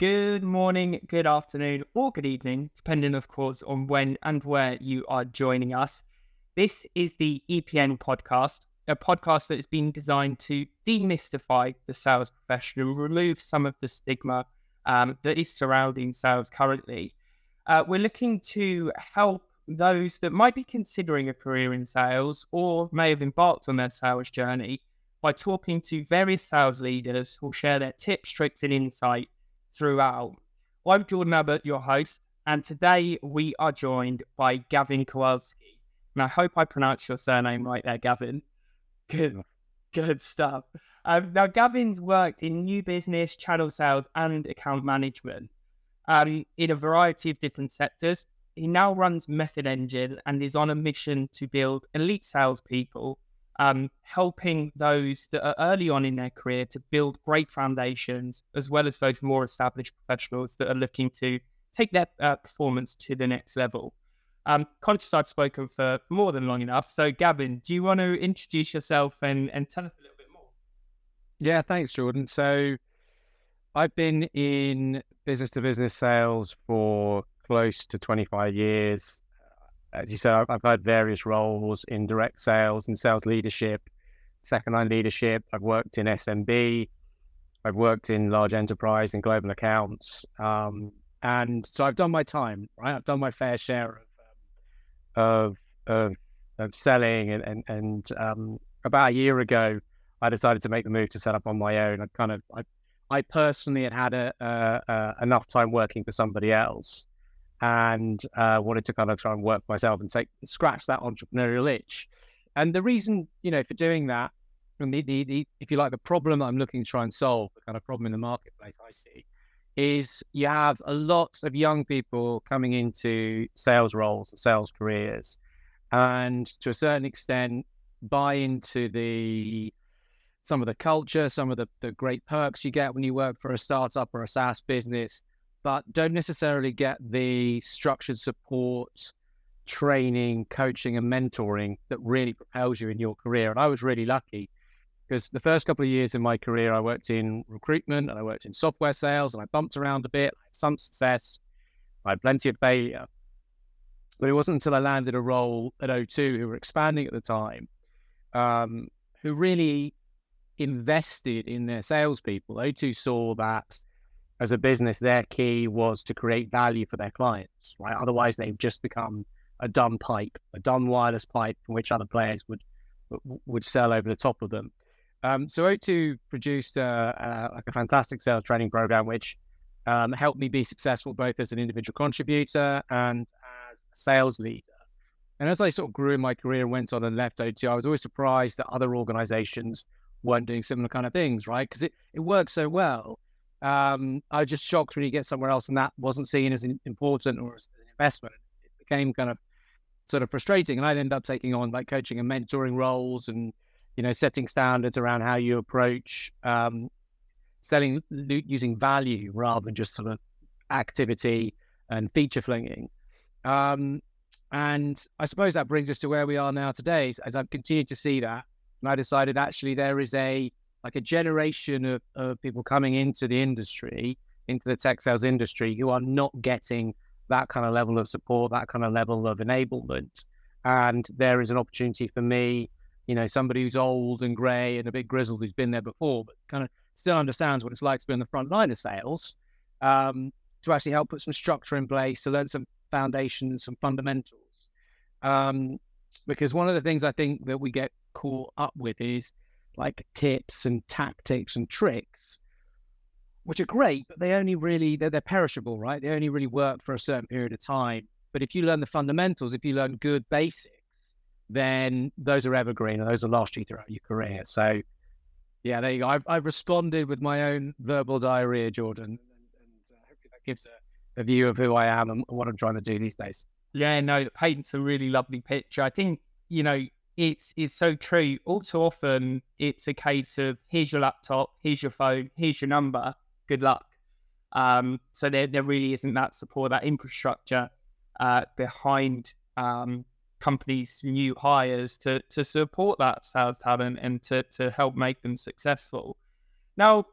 Good morning, good afternoon, or good evening, depending, of course, on when and where you are joining us. This is the EPN podcast, a podcast that has been designed to demystify the sales profession and remove some of the stigma that is surrounding sales currently. We're looking to help those that might be considering a career in sales or may have embarked on their sales journey by talking to various sales leaders who'll share their tips, tricks, and insight throughout. I'm Jordan Abbott, your host, and today we are joined by Gavin Kowalski. And I hope I pronounced your surname right there, Gavin. Good stuff. Now, Gavin's worked in new business, channel sales, and account management in a variety of different sectors. He now runs Method Engine and is on a mission to build elite salespeople, helping those that are early on in their career to build great foundations, as well as those more established professionals that are looking to take their performance to the next level. Conscious I've spoken for more than long enough. So, Gavin, do you want to introduce yourself and tell us a little bit more? Yeah, thanks, Jordan. So I've been in business-to-business sales for close to 25 years. As you said, I've had various roles in direct sales and sales leadership, second-line leadership. I've worked in SMB. I've worked in large enterprise and global accounts. And so I've done my time, right? I've done my fair share of selling. And about a year ago, I decided to make the move to set up on my own. I personally had enough time working for somebody else, and wanted to kind of try and work myself and scratch that entrepreneurial itch. And the reason, for doing that, and if you like, the problem I'm looking to try and solve, the kind of problem in the marketplace I see, is you have a lot of young people coming into sales roles, sales careers, and to a certain extent buy into some of the culture, some of the great perks you get when you work for a startup or a SaaS business, but don't necessarily get the structured support, training, coaching, and mentoring that really propels you in your career. And I was really lucky because the first couple of years in my career, I worked in recruitment and I worked in software sales, and I bumped around a bit. I had some success, I had plenty of failure. But it wasn't until I landed a role at O2, who were expanding at the time, who really invested in their salespeople. O2 saw that as a business, their key was to create value for their clients, right? Otherwise, they've just become a dumb pipe, a dumb wireless pipe from which other players would sell over the top of them. So O2 produced a fantastic sales training program, which helped me be successful both as an individual contributor and as a sales leader. And as I sort of grew in my career and went on and left O2, I was always surprised that other organizations weren't doing similar kind of things, right? Because it worked so well. I was just shocked when you get somewhere else and that wasn't seen as important or as an investment. It became kind of sort of frustrating, and I'd end up taking on like coaching and mentoring roles and, setting standards around how you approach selling using value rather than just sort of activity and feature flinging. And I suppose that brings us to where we are now today. As I've continued to see that, and I decided actually there is a generation of people coming into the industry, into the tech sales industry, who are not getting that kind of level of support, that kind of level of enablement. And there is an opportunity for me, somebody who's old and grey and a bit grizzled, who's been there before, but kind of still understands what it's like to be on the front line of sales, to actually help put some structure in place, to learn some foundations, some fundamentals. Because one of the things I think that we get caught up with is like tips and tactics and tricks, which are great, but they're perishable, right? They only really work for a certain period of time. But if you learn the fundamentals, if you learn good basics, then those are evergreen and those will last you throughout your career. So yeah, there you go. I've responded with my own verbal diarrhea, Jordan, and hopefully that gives a view of who I am and what I'm trying to do these days. Yeah, no, it paints a really lovely picture. I think, it's so true. All too often, it's a case of here's your laptop, here's your phone, here's your number, good luck. So there really isn't that support, that infrastructure behind companies' new hires to support that sales talent and to help make them successful. Now,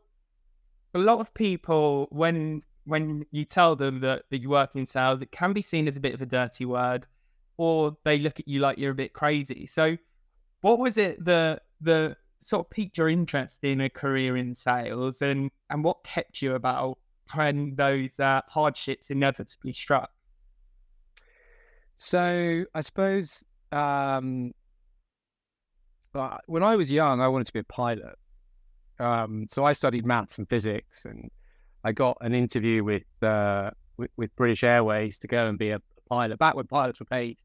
a lot of people, when when you tell them that you work in sales, it can be seen as a bit of a dirty word, or they look at you like you're a bit crazy. So what was it the sort of piqued your interest in a career in sales, and what kept you about when those hardships inevitably struck? So I suppose when I was young, I wanted to be a pilot. So I studied maths and physics, and I got an interview with British Airways to go and be a pilot. Back when pilots were paid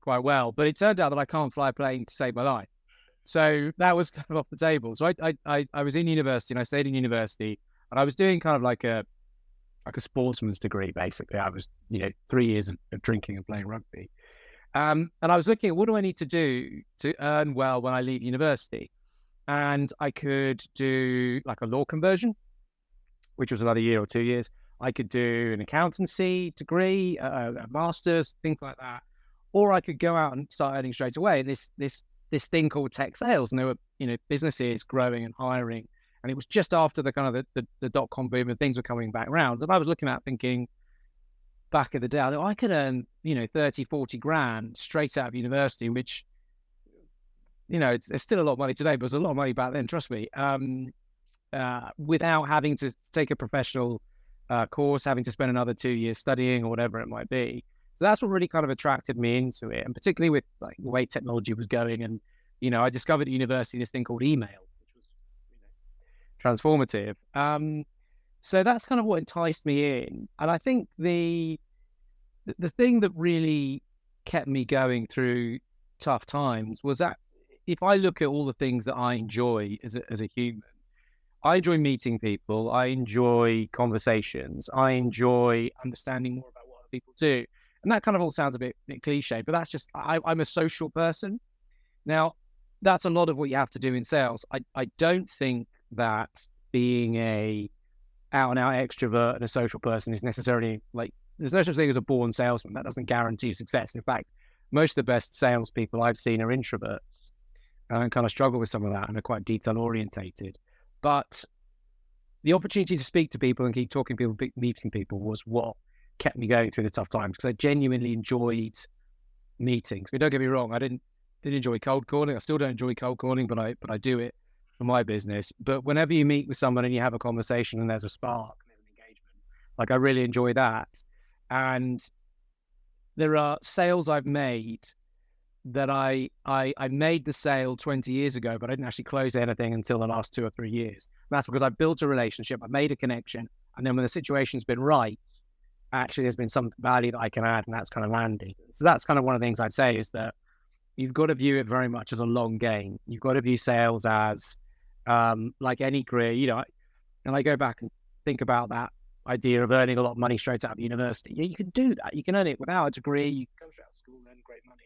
quite well, but it turned out that I can't fly a plane to save my life. So that was kind of off the table. So I was in university, and I stayed in university, and I was doing kind of like a sportsman's degree, basically. I was, 3 years of drinking and playing rugby. And I was looking at what do I need to do to earn well when I leave university? And I could do like a law conversion, which was another year or 2 years. I could do an accountancy degree, a master's, things like that. Or I could go out and start earning straight away. And this thing called tech sales, and there were, businesses growing and hiring. And it was just after the kind of the dot-com boom and things were coming back around. And I was looking at thinking, back in the day, I could earn, 30, 40 grand straight out of university, which, it's still a lot of money today, but it was a lot of money back then, trust me, without having to take a professional course, having to spend another 2 years studying or whatever it might be. So that's what really kind of attracted me into it. And particularly with like the way technology was going. And, I discovered at university this thing called email, which was, transformative. So that's kind of what enticed me in. And I think the thing that really kept me going through tough times was that if I look at all the things that I enjoy as a human, I enjoy meeting people, I enjoy conversations, I enjoy understanding more about what other people do. And that kind of all sounds a bit cliche, but that's just, I'm a social person. Now, that's a lot of what you have to do in sales. I don't think that being a out-and-out extrovert and a social person is necessarily like, there's no such thing as a born salesman. That doesn't guarantee success. In fact, most of the best salespeople I've seen are introverts and kind of struggle with some of that and are quite detail-orientated. But the opportunity to speak to people and keep talking to people, meeting people was what kept me going through the tough times, because I genuinely enjoyed meetings. But don't get me wrong, I didn't enjoy cold calling. I still don't enjoy cold calling, but I do it for my business. But whenever you meet with someone and you have a conversation and there's a spark, there's an engagement, like I really enjoy that. And there are sales I've made that I made the sale 20 years ago, but I didn't actually close anything until the last 2 or 3 years. And that's because I built a relationship, I made a connection, and then when the situation's been right, actually there's been some value that I can add, and that's kind of landed. So that's kind of one of the things I'd say, is that you've got to view it very much as a long game. You've got to view sales as like any career, and I go back and think about that idea of earning a lot of money straight out of university. Yeah, you can do that. You can earn it without a degree. You can go straight out of school and earn great money.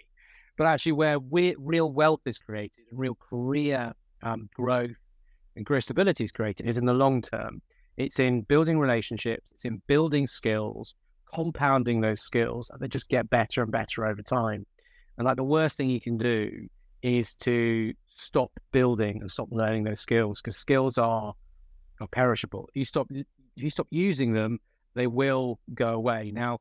But actually where real wealth is created, real career growth and career stability is created, is in the long term. It's in building relationships. It's in building skills, compounding those skills, and they just get better and better over time. And like the worst thing you can do is to stop building and stop learning those skills, because skills are perishable. If you stop using them, they will go away. Now,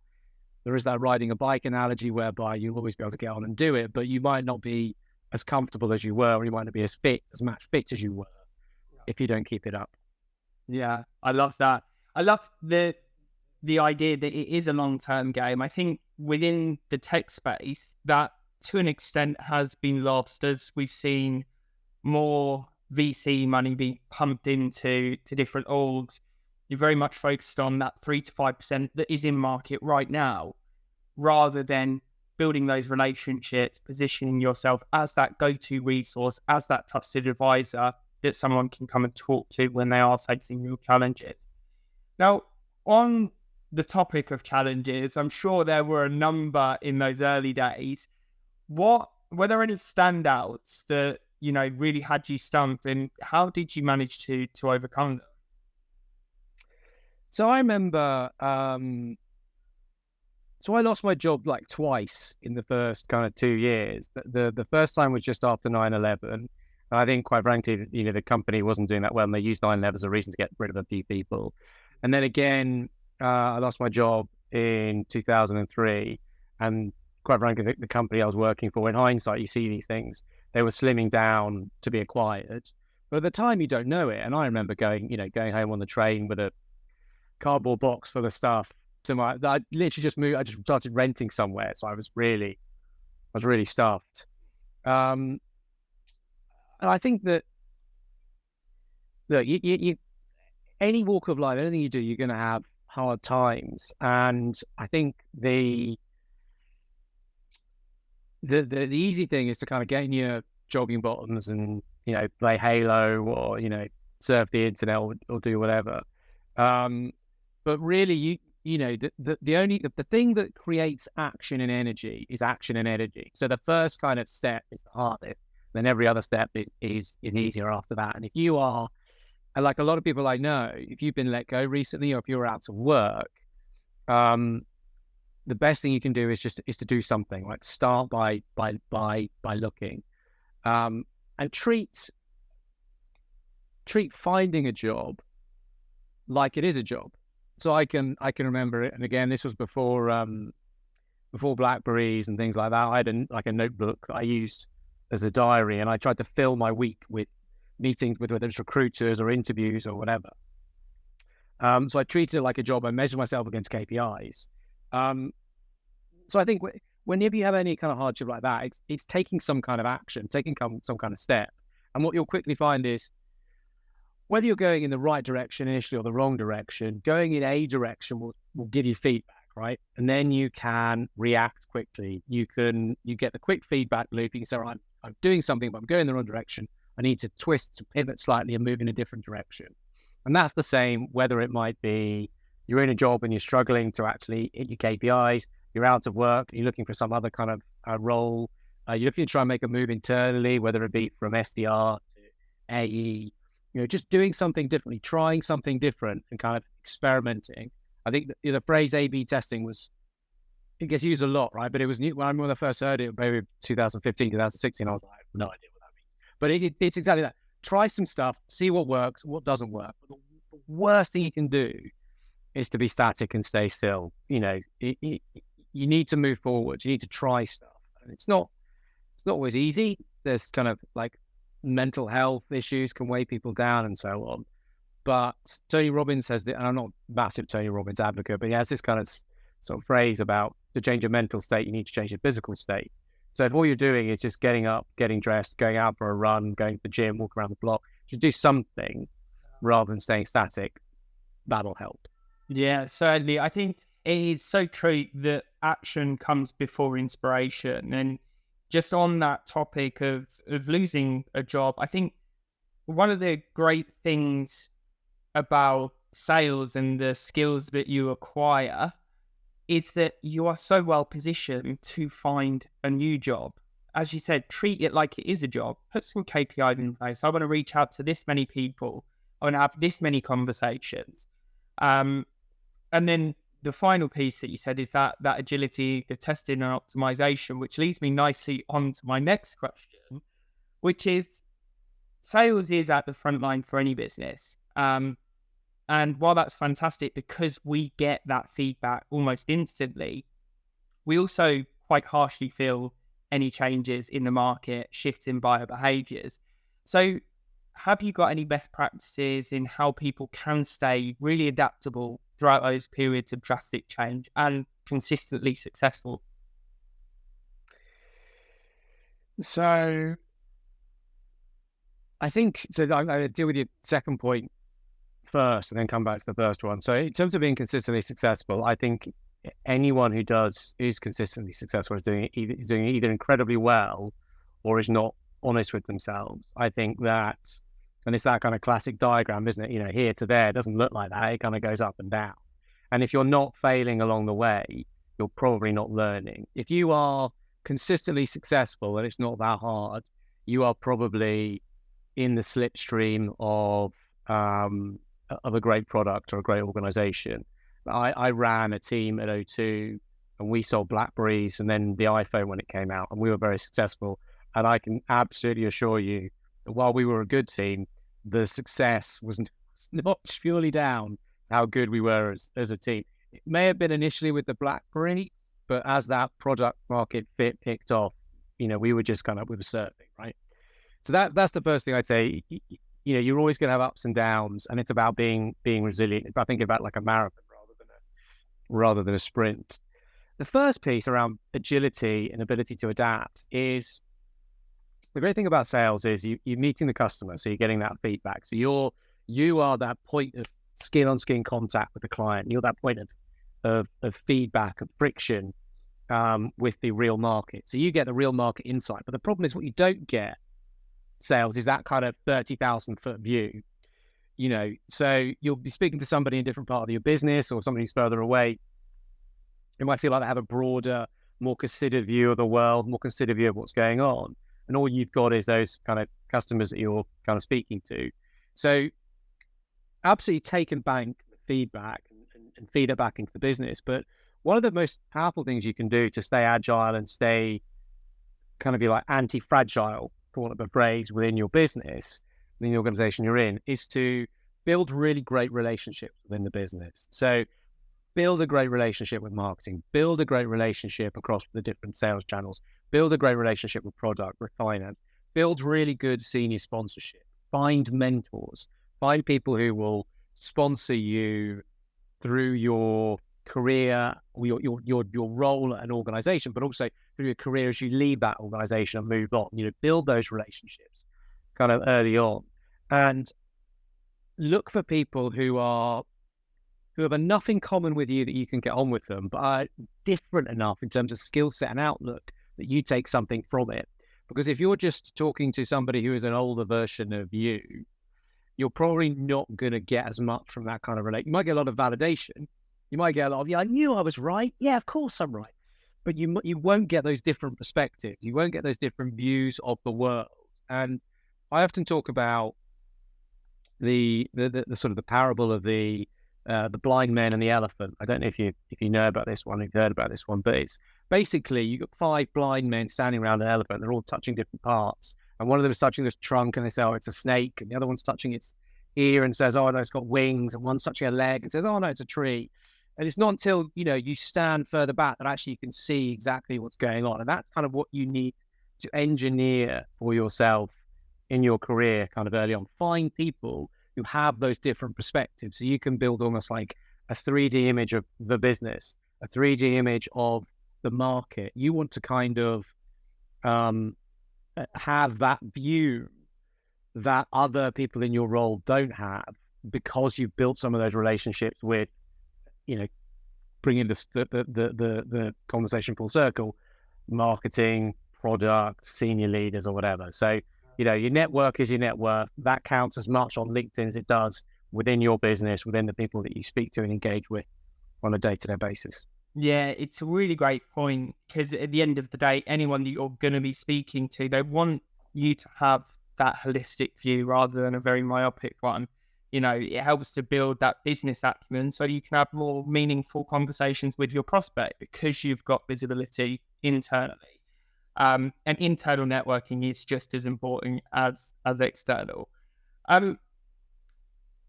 there is that riding a bike analogy whereby you'll always be able to get on and do it, but you might not be as comfortable as you were, or you might not be as match fit as you were if you don't keep it up. Yeah, I love that. I love the idea that it is a long-term game. I think within the tech space, that to an extent has been lost, as we've seen more VC money being pumped into different orgs. You're very much focused on that 3 to 5% that is in market right now, rather than building those relationships, positioning yourself as that go-to resource, as that trusted advisor that someone can come and talk to when they are facing real challenges. Now, on the topic of challenges, I'm sure there were a number in those early days. Were there any standouts that, really had you stumped, and how did you manage to overcome them? So I remember, so I lost my job like twice in the first kind of 2 years. The first time was just after 9/11. I think, quite frankly, the company wasn't doing that well, and they used 9/11 as a reason to get rid of a few people. And then again, I lost my job in 2003, and quite frankly, the company I was working for, in hindsight, you see these things, they were slimming down to be acquired. But at the time, you don't know it. And I remember going home on the train with a cardboard box full of stuff I literally just moved. I just started renting somewhere. So I was really stuffed. And I think that, look, you any walk of life, anything you do, you're going to have hard times. And I think the easy thing is to kind of get in your jogging bottoms and, play Halo or, surf the internet or do whatever. But really, the thing that creates action and energy is action and energy. So the first kind of step is the hardest. Then every other step is easier after that. And if you are, like a lot of people I know, if you've been let go recently or if you're out of work, the best thing you can do is to do something. Like start by looking, and treat finding a job like it is a job. So I can remember it, and again, this was before BlackBerries and things like that. I had a notebook that I used as a diary, and I tried to fill my week with meetings with whether it's recruiters or interviews or whatever. So I treated it like a job. I measured myself against KPIs. So I think whenever you have any kind of hardship like that, it's taking some kind of action, taking some kind of step. And what you'll quickly find is whether you're going in the right direction initially or the wrong direction, going in a direction will give you feedback, right? And then you can react quickly. You get the quick feedback loop. You can say, right, I'm doing something, but I'm going in the wrong direction. I need to twist, to pivot slightly and move in a different direction. And that's the same whether it might be you're in a job and you're struggling to actually hit your KPIs, you're out of work, you're looking for some other kind of role, you're looking to try and make a move internally, whether it be from SDR to AE, just doing something differently, trying something different and kind of experimenting. I think the phrase A/B testing it gets used a lot, right? But it was new when I first heard it, maybe 2015, 2016, I was like, I have no idea what that means. But it's exactly that. Try some stuff, see what works, what doesn't work. But the worst thing you can do is to be static and stay still. You need to move forward. You need to try stuff. And it's not always easy. There's kind of like mental health issues can weigh people down and so on. But Tony Robbins says that, and I'm not a massive Tony Robbins advocate, but he has this kind of sort of phrase about to change your mental state, you need to change your physical state. So if all you're doing is just getting up, getting dressed, going out for a run, going to the gym, walk around the block, just do something rather than staying static, that'll help. Yeah, certainly. I think it is so true that action comes before inspiration. And just on that topic of losing a job, I think one of the great things about sales and the skills that you acquire is that you are so well positioned to find a new job. As you said, treat it like it is a job. Put some KPIs in place. I want to reach out to this many people. I want to have this many conversations. And then the final piece that you said is that agility, the testing and optimization, which leads me nicely on to my next question, which is sales is at the front line for any business. And while that's fantastic because we get that feedback almost instantly, we also quite harshly feel any changes in the market, shifts in buyer behaviors. So have you got any best practices in how people can stay really adaptable throughout those periods of drastic change and consistently successful? So I think, I'm going to deal with your second point first and then come back to the first one. So in terms of being consistently successful, I think anyone who is consistently successful is doing it either incredibly well or is not honest with themselves. I think that, and it's that kind of classic diagram, isn't it? Here to there, it doesn't look like that. It kind of goes up and down. And if you're not failing along the way, you're probably not learning. If you are consistently successful and it's not that hard, you are probably in the slipstream of a great product or a great organization. I ran a team at O2 and we sold BlackBerries and then the iPhone when it came out, and we were very successful. And I can absolutely assure you that while we were a good team, the success was not purely down how good we were as a team. It may have been initially with the BlackBerry, but as that product market fit picked off, we were just we were surfing, right? So that's the first thing I'd say. You're always going to have ups and downs, and it's about being resilient. If I think about like a marathon rather than a sprint. The first piece around agility and ability to adapt is the great thing about sales is you're meeting the customer, so you're getting that feedback. So you are that point of skin on skin contact with the client. You're that point of feedback, of friction with the real market. So you get the real market insight. But the problem is what you don't get sales is that kind of 30,000 foot view. So you'll be speaking to somebody in a different part of your business or somebody who's further away. You might feel like they have a broader, more considered view of the world, more considered view of what's going on. And all you've got is those kind of customers that you're kind of speaking to. So absolutely take and bank feedback and feed it back into the business. But one of the most powerful things you can do to stay agile and stay kind of be like anti-fragile, for want of a phrase, within your business, within the organization you're in, is to build really great relationships within the business. So build a great relationship with marketing, build a great relationship across the different sales channels, build a great relationship with product, with finance, build really good senior sponsorship, find mentors, find people who will sponsor you through your career, your role at an organization, but also through your career as you leave that organization and move on. Build those relationships kind of early on, and look for people who have enough in common with you that you can get on with them, but are different enough in terms of skill set and outlook that you take something from it. Because if you're just talking to somebody who is an older version of you, you're probably not going to get as much from that kind of relation. You might get a lot of validation. You might get a lot of, I knew I was right. Yeah, of course I'm right. But you won't get those different perspectives. You won't get those different views of the world. And I often talk about the sort of the parable of the blind man and the elephant. I don't know if you know about this one, if you've heard about this one, but it's basically you've got 5 blind men standing around an elephant. They're all touching different parts. And one of them is touching this trunk and they say, oh, it's a snake. And the other one's touching its ear and says, oh, no, it's got wings. And one's touching a leg and says, oh, no, it's a tree. And it's not until, you stand further back that actually you can see exactly what's going on. And that's kind of what you need to engineer for yourself in your career kind of early on. Find people who have those different perspectives. So you can build almost like a 3D image of the business, a 3D image of the market. You want to kind of have that view that other people in your role don't have, because you've built some of those relationships with, bringing the conversation full circle, marketing, product, senior leaders or whatever. So, your network is your net worth. That counts as much on LinkedIn as it does within your business, within the people that you speak to and engage with on a day-to-day basis. Yeah, it's a really great point, because at the end of the day, anyone that you're going to be speaking to, they want you to have that holistic view rather than a very myopic one. It helps to build that business acumen so you can have more meaningful conversations with your prospect because you've got visibility internally. And internal networking is just as important as external.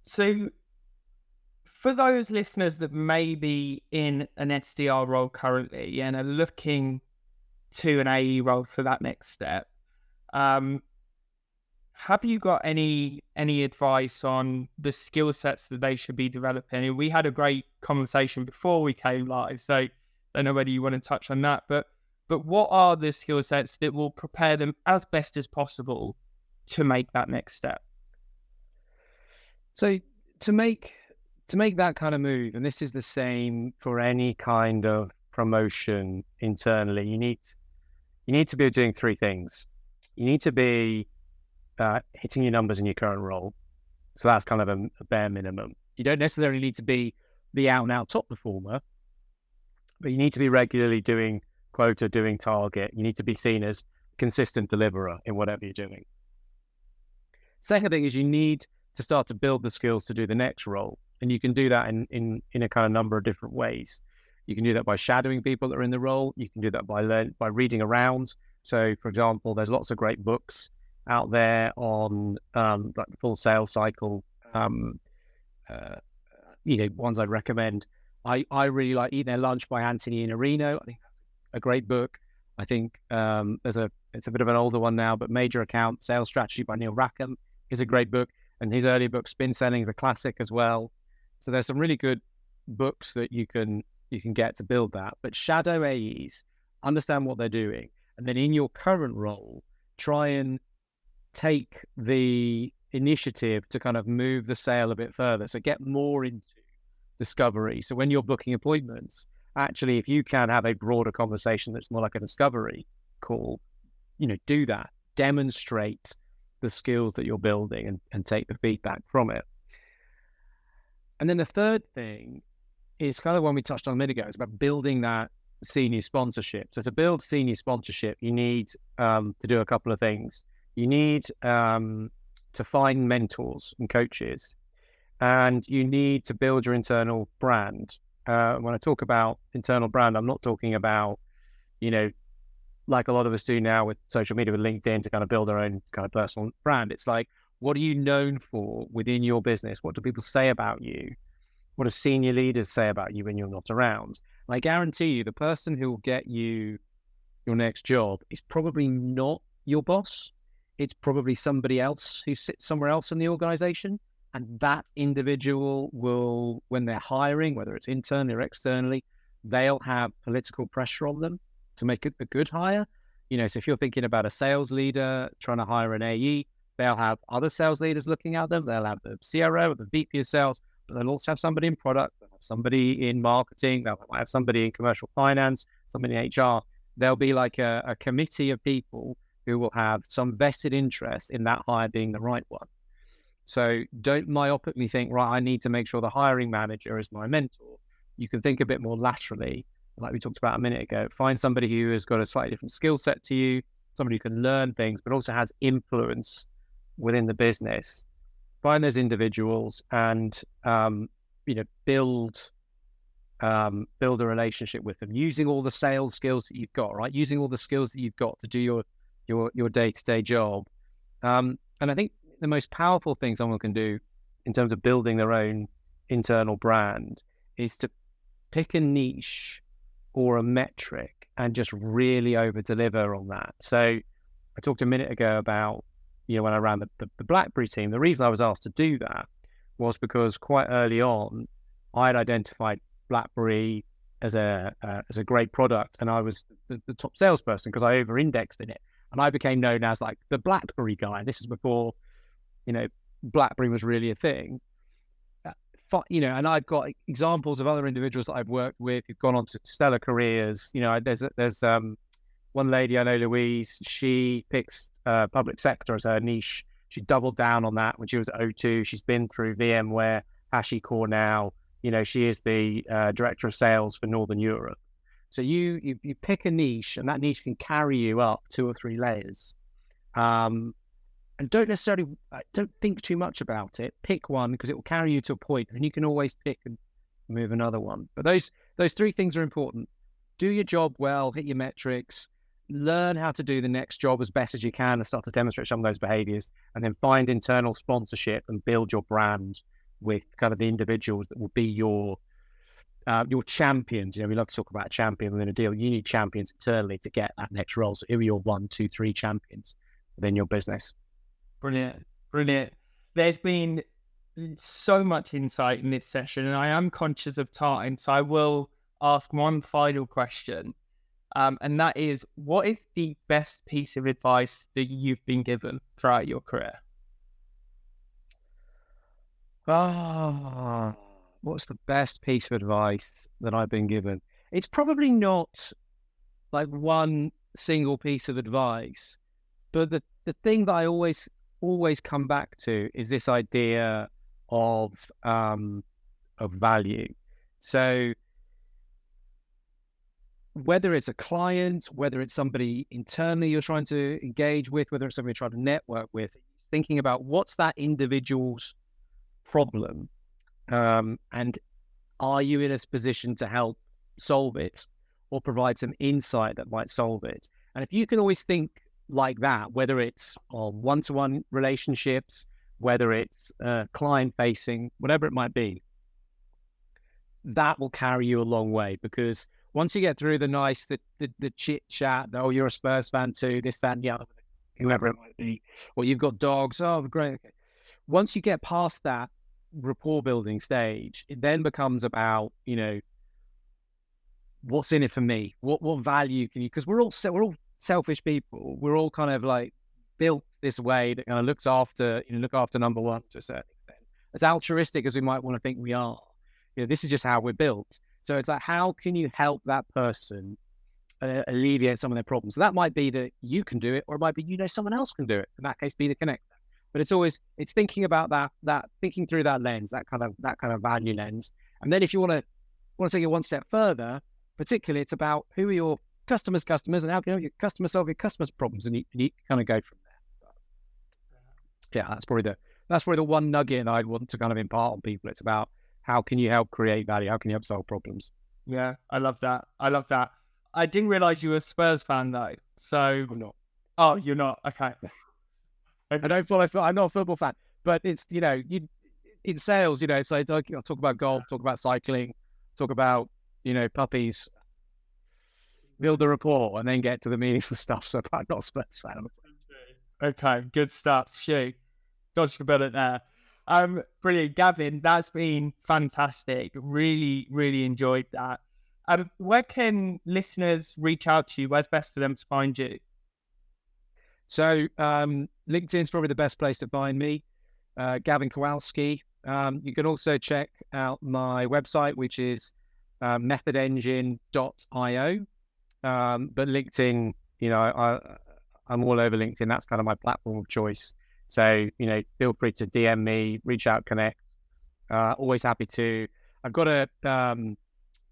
So for those listeners that may be in an SDR role currently and are looking to an AE role for that next step, have you got any advice on the skill sets that they should be developing? And we had a great conversation before we came live, so I don't know whether you want to touch on that, but what are the skill sets that will prepare them as best as possible to make that next step? So to make that kind of move, and this is the same for any kind of promotion internally, you need to be doing 3 things. You need to be hitting your numbers in your current role. So that's kind of a bare minimum. You don't necessarily need to be the out and out top performer, but you need to be regularly doing quota, doing target. You need to be seen as consistent deliverer in whatever you're doing. Second thing is you need to start to build the skills to do the next role. And you can do that in a kind of number of different ways. You can do that by shadowing people that are in the role. You can do that by reading around. So, for example, there's lots of great books out there on like the full sales cycle ones I'd recommend. I really like Eat Their Lunch by Anthony Iannarino. I think that's a great book. I think it's a bit of an older one now, but Major Account Sales Strategy by Neil Rackham is a great book. And his early book, Spin Selling, is a classic as well. So there's some really good books that you can get to build that. But shadow AEs, understand what they're doing. And then in your current role, try and take the initiative to kind of move the sale a bit further. So get more into discovery. So when you're booking appointments, actually, if you can have a broader conversation that's more like a discovery call, do that. Demonstrate the skills that you're building and take the feedback from it. And then the third thing is kind of one we touched on a minute ago. It's about building that senior sponsorship. So to build senior sponsorship, you need to do a couple of things. You need to find mentors and coaches, and you need to build your internal brand. When I talk about internal brand, I'm not talking about, like a lot of us do now with social media, with LinkedIn, to kind of build their own kind of personal brand. It's like, what are you known for within your business? What do people say about you? What do senior leaders say about you when you're not around? And I guarantee you, the person who will get you your next job is probably not your boss. It's probably somebody else who sits somewhere else in the organization. And that individual will, when they're hiring, whether it's internally or externally, they'll have political pressure on them to make it a good hire. So if you're thinking about a sales leader trying to hire an AE, they'll have other sales leaders looking at them. They'll have the CRO or the VP of sales, but they'll also have somebody in product, they'll have somebody in marketing, they'll have somebody in commercial finance, somebody in HR. There'll be like a committee of people who will have some vested interest in that hire being the right one. So don't myopically think, right, I need to make sure the hiring manager is my mentor. You can think a bit more laterally, like we talked about a minute ago. Find somebody who has got a slightly different skill set to you, somebody who can learn things, but also has influence within the business. Find those individuals and, build a relationship with them using all the sales skills that you've got, right? Using all the skills that you've got to do your day-to-day job. And I think the most powerful thing someone can do in terms of building their own internal brand is to pick a niche or a metric and just really over deliver on that. So I talked a minute ago about, when I ran the BlackBerry team, the reason I was asked to do that was because quite early on, I had identified BlackBerry as a great product, and I was the top salesperson because I over-indexed in it. And I became known as like the BlackBerry guy. This is before, BlackBerry was really a thing. And I've got examples of other individuals that I've worked with who've gone on to stellar careers. There's one lady I know, Louise. She picks public sector as her niche. She doubled down on that when she was at O2. She's been through VMware, HashiCorp now. She is the director of sales for Northern Europe. So you pick a niche, and that niche can carry you up 2 or 3 layers. And don't think too much about it. Pick one because it will carry you to a point, and you can always pick and move another one. But those 3 things are important. Do your job well, hit your metrics, learn how to do the next job as best as you can and start to demonstrate some of those behaviors, and then find internal sponsorship and build your brand with kind of the individuals that will be your champions. We love to talk about a champion within a deal. You need champions internally to get that next role. So who are your 1, 2, 3 champions within your business? Brilliant. There's been so much insight in this session, and I am conscious of time, so I will ask one final question. And that is, what is the best piece of advice that you've been given throughout your career? What's the best piece of advice that I've been given? It's probably not like one single piece of advice, but the thing that I always come back to is this idea of value. So whether it's a client, whether it's somebody internally you're trying to engage with, whether it's somebody you're trying to network with, thinking about what's that individual's problem, and are you in a position to help solve it or provide some insight that might solve it? And if you can always think like that, whether it's on one-to-one relationships, whether it's client-facing, whatever it might be, that will carry you a long way, because once you get through the chit chat, oh, you're a Spurs fan too, this, that, and the other, whoever it might be, or you've got dogs, oh, great. Okay. Once you get past that rapport building stage, it then becomes about, what's in it for me? What value can you? Because we're all selfish people. We're all kind of like built this way that kind of look after number one to a certain extent. As altruistic as we might want to think we are, this is just how we're built. So it's like, how can you help that person alleviate some of their problems? So that might be that you can do it, or it might be someone else can do it. In that case, be the connector. But it's thinking about that thinking through that lens, that kind of value lens. And then if you want to take it one step further, particularly it's about who are your customers, and how can your customer solve your customers' problems, and you kind of go from there. Yeah, that's probably the one nugget I'd want to kind of impart on people. It's about, how can you help create value? How can you help solve problems? Yeah, I love that. I didn't realize you were a Spurs fan though. So I'm not. Oh, you're not? Okay. I don't follow. I'm not a football fan, but it's you in sales. It's like I'll talk about golf, talk about cycling, talk about puppies, build the rapport, and then get to the meaningful stuff. So I'm not a Spurs fan. Okay, good stuff. Shoot, dodged a bullet there. Brilliant, Gavin. That's been fantastic. Really, really enjoyed that. Where can listeners reach out to you? Where's best for them to find you? So LinkedIn's probably the best place to find me, Gavin Kowalski. You can also check out my website, which is methodengine.io. But LinkedIn, I'm all over LinkedIn. That's kind of my platform of choice. So, feel free to DM me, reach out, connect. Always happy to. I've got to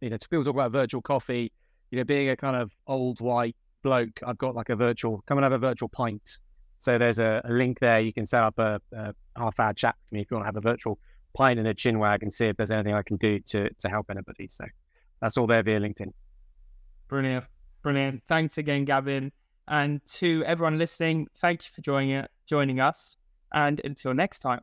people talk about virtual coffee, being a kind of old white bloke, I've got like come and have a virtual pint. So there's a link there. You can set up a half-hour chat with me if you want to have a virtual pint and a chinwag and see if there's anything I can do to help anybody. So that's all there via LinkedIn. Brilliant. Thanks again, Gavin. And to everyone listening, thank you for joining us. And until next time.